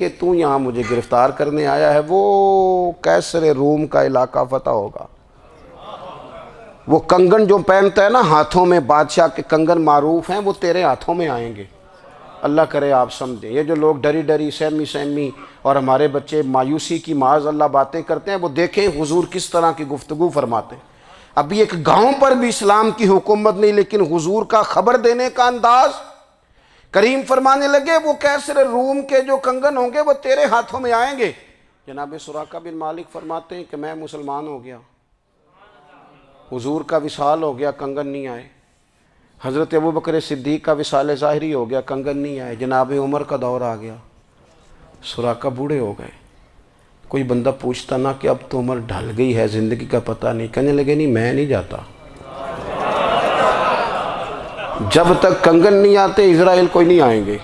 کہ تو یہاں مجھے گرفتار کرنے آیا ہے، وہ کیسر روم کا علاقہ فتح ہوگا۔ وہ کنگن جو پہنتا ہے نا ہاتھوں میں، بادشاہ کے کنگن معروف ہیں، وہ تیرے ہاتھوں میں آئیں گے۔ اللہ کرے آپ سمجھیں، یہ جو لوگ ڈری ڈری سہمی اور ہمارے بچے مایوسی کی معاذ اللہ باتیں کرتے ہیں، وہ دیکھیں حضور کس طرح کی گفتگو فرماتے ہیں۔ ابھی ایک گاؤں پر بھی اسلام کی حکومت نہیں، لیکن حضور کا خبر دینے کا انداز، کریم فرمانے لگے وہ کیسر روم کے جو کنگن ہوں گے وہ تیرے ہاتھوں میں آئیں گے۔ جناب سراقہ بن مالک فرماتے ہیں کہ میں مسلمان ہو گیا، حضور کا وصال ہو گیا، کنگن نہیں آئے۔ حضرت ابوبکر صدیق کا وصال ظاہری ہو گیا، کنگن نہیں آئے۔ جناب عمر کا دور آ گیا، سراقہ بوڑھے ہو گئے۔ کوئی بندہ پوچھتا نا کہ اب تو عمر ڈھل گئی ہے، زندگی کا پتہ نہیں، کہنے لگے نہیں میں نہیں جاتا، جب تک کنگن نہیں آتے اسرائیل کوئی نہیں آئیں گے،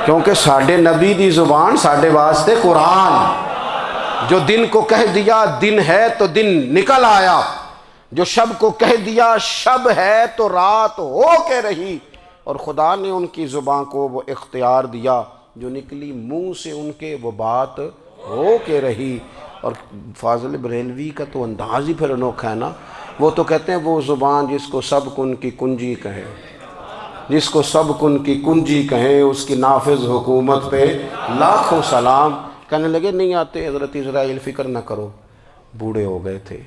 کیونکہ ساڈے نبی دی زبان ساڈے واسطے قرآن، جو دن کو کہہ دیا دن ہے تو دن نکل آیا، جو شب کو کہہ دیا شب ہے تو رات ہو کے رہی، اور خدا نے ان کی زبان کو وہ اختیار دیا، جو نکلی منہ سے ان کے وہ بات ہو کے رہی۔ اور فاضل بریلوی کا تو انداز ہی پھر انوکھا ہے نا، وہ تو کہتے ہیں وہ زبان جس کو سب کن کی کنجی کہے، جس کو سب کن کی کنجی کہیں، اس کی نافذ حکومت پہ لاکھوں سلام۔ کہنے لگے نہیں آتے حضرت اسرائیل، فکر نہ کرو، بوڑھے ہو گئے تھے،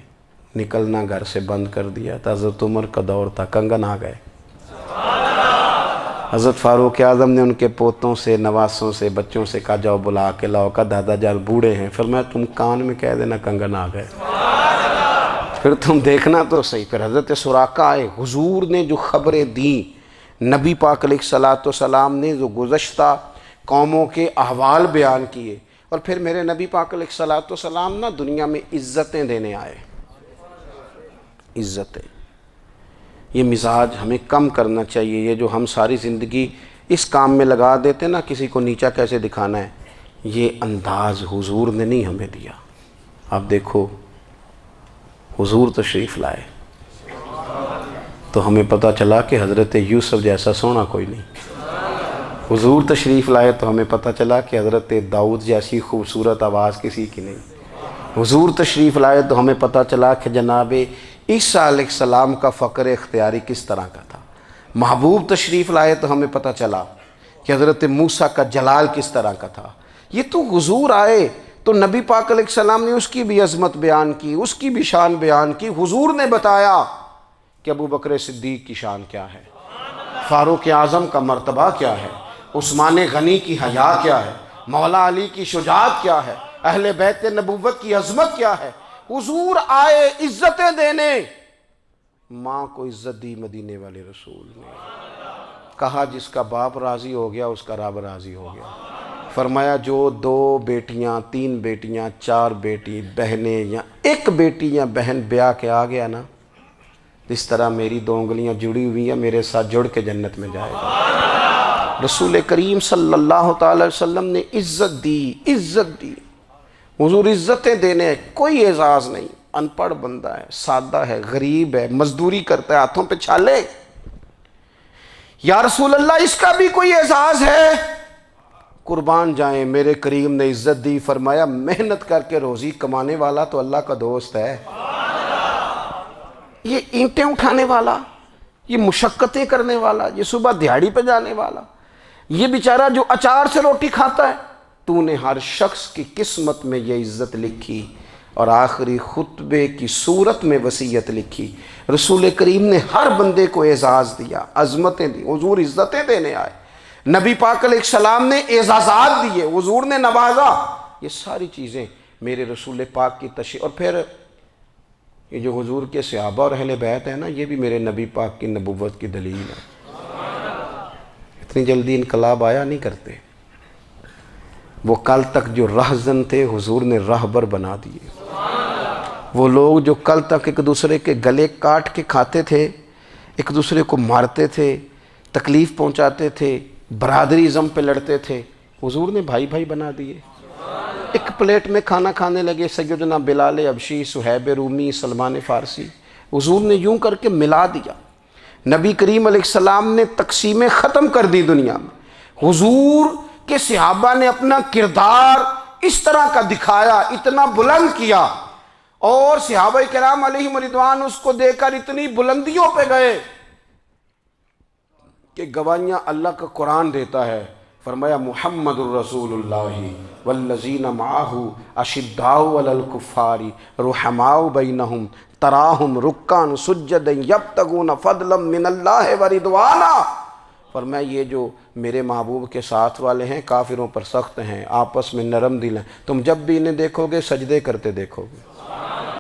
نکلنا گھر سے بند کر دیا تھا، حضرت عمر کا دور تھا، کنگن آ گئے۔ حضرت فاروق اعظم نے ان کے پوتوں سے، نواسوں سے، بچوں سے کہا جاؤ بلا کے لاؤ، کہا دادا جان بوڑھے ہیں، فرمایا تم کان میں کہہ دینا کنگن آ گئے، پھر تم دیکھنا تو صحیح۔ پھر حضرت سراقہ آئے، حضور نے جو خبریں دیں، نبی پاک علیہ السلام نے جو گزشتہ قوموں کے احوال بیان کیے، اور پھر میرے نبی پاک علیہ السلام نا دنیا میں عزتیں دینے آئے۔ عزتیں، یہ مزاج ہمیں کم کرنا چاہیے۔ یہ جو ہم ساری زندگی اس کام میں لگا دیتے نا، کسی کو نیچا کیسے دکھانا ہے، یہ انداز حضور نے نہیں ہمیں دیا۔ آپ دیکھو حضور تشریف لائے تو ہمیں پتہ چلا کہ حضرت یوسف جیسا سونا کوئی نہیں، حضور تشریف لائے تو ہمیں پتہ چلا کہ حضرت داؤد جیسی خوبصورت آواز کسی کی نہیں، حضور تشریف لائے تو ہمیں پتہ چلا کہ جناب عیسیٰ علیہ السلام کا فقر اختیاری کس طرح کا تھا، محبوب تشریف لائے تو ہمیں پتہ چلا کہ حضرت موسیٰ کا جلال کس طرح کا تھا۔ یہ تو حضور آئے تو نبی پاک علیہ السلام نے اس کی بھی عظمت بیان کی، اس کی بھی شان بیان کی۔ حضور نے بتایا کہ ابوبکر صدیق کی شان کیا ہے، فاروق اعظم کا مرتبہ کیا ہے، عثمان غنی کی حیا کیا ہے، مولا علی کی شجاعت کیا ہے، اہل بیت نبوت کی عظمت کیا ہے۔ حضور آئے عزتیں دینے، ماں کو عزت دی مدینے والے رسول نے، کہا جس کا باپ راضی ہو گیا اس کا رب راضی ہو گیا۔ فرمایا جو 2 بیٹیاں 3 بیٹیاں 4 بیٹی بہنیں یا ایک بیٹی یا بہن بیاہ کے آ گیا نا، اس طرح میری 2 انگلیاں جڑی ہوئی ہیں، میرے ساتھ جڑ کے جنت میں جائے گا۔ رسول کریم صلی اللہ تعالی وسلم نے عزت دی، عزت دی۔ حضور عزتیں دینے، کوئی اعزاز نہیں، ان پڑھ بندہ ہے، سادہ ہے، غریب ہے، مزدوری کرتا ہے، ہاتھوں پہ چھالے، یا رسول اللہ اس کا بھی کوئی اعزاز ہے؟ قربان جائیں، میرے کریم نے عزت دی، فرمایا محنت کر کے روزی کمانے والا تو اللہ کا دوست ہے، یہ اینٹیں اٹھانے والا، یہ مشقتیں کرنے والا، یہ صبح دیہڑی پہ جانے والا، یہ بیچارہ جو اچار سے روٹی کھاتا ہے، تو نے ہر شخص کی قسمت میں یہ عزت لکھی، اور آخری خطبے کی صورت میں وصیت لکھی۔ رسول کریم نے ہر بندے کو اعزاز دیا، عظمتیں دی، حضور عزتیں دینے آئے۔ نبی پاک علیہ السلام نے اعزازات دیے، حضور نے نوازا۔ یہ ساری چیزیں میرے رسول پاک کی تشریف، اور پھر یہ جو حضور کے صحابہ اور اہل بیت ہیں نا، یہ بھی میرے نبی پاک کی نبوت کی دلیل ہے۔ اتنی جلدی انقلاب آیا نہیں کرتے، وہ کل تک جو رہزن تھے حضور نے راہبر بنا دیے۔ وہ لوگ جو کل تک ایک دوسرے کے گلے کاٹ کے کھاتے تھے، ایک دوسرے کو مارتے تھے، تکلیف پہنچاتے تھے، برادری ازم پہ لڑتے تھے، حضور نے بھائی بھائی بنا دیے۔ ایک پلیٹ میں کھانا کھانے لگے، سیدنا بلال حبشی، صہیب رومی، سلمان فارسی، حضور نے یوں کر کے ملا دیا۔ نبی کریم علیہ السلام نے تقسیمیں ختم کر دی دنیا میں۔ حضور کہ صحابہ نے اپنا کردار اس طرح کا دکھایا، اتنا بلند کیا، اور صحابہ کرام علیہم رضوان اس کو دیکھ کر اتنی بلندیوں پہ گئے کہ گواہیاں اللہ کا قرآن دیتا ہے۔ فرمایا محمد الرسول اللہ والذین معہ اشداء علی الکفار رحماء بینہم تراہم رکعا سجدا یبتغون فضلا من اللہ ورضوانا۔ فرمایا یہ جو میرے محبوب کے ساتھ والے ہیں کافروں پر سخت ہیں، آپس میں نرم دل ہیں، تم جب بھی انہیں دیکھو گے سجدے کرتے دیکھو گے۔